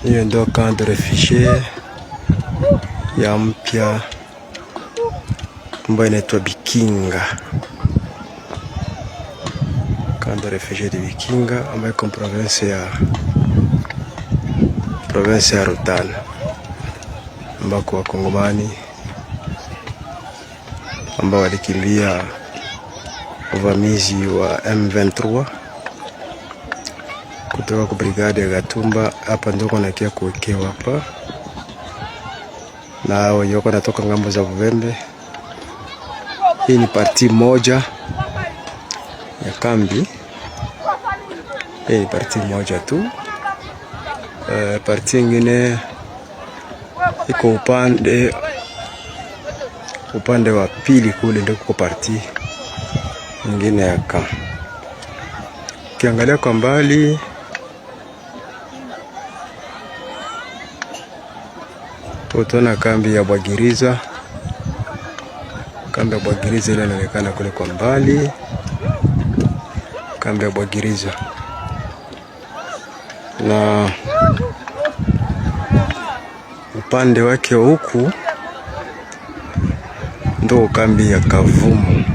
Hiyo ndio camp de refugie ya mpya ambayo inaitwa Bikinga. Camp de refugie de Bikinga ambayo iko province ya Rutana, ambako wakongomani ambao walikimbia uvamizi wa M23 kutoka kwa brigade ya Gatumba. Hapa ndio kunakia kuwekewa hapa, na wenye wako natoka ngambo za Buvembe. Hii ni parti moja ya kambi. Hii ni parti moja tu. Parti nyingine iko upande wa pili kule, ndio kuko parti nyingine ya kambi. Ukiangalia kwa mbali utaona kambi ya Bwagiriza. Kambi ya Bwagiriza ile inaonekana kule kwa mbali, kambi ya Bwagiriza. Na upande wake huku ndo kambi ya Kavumu.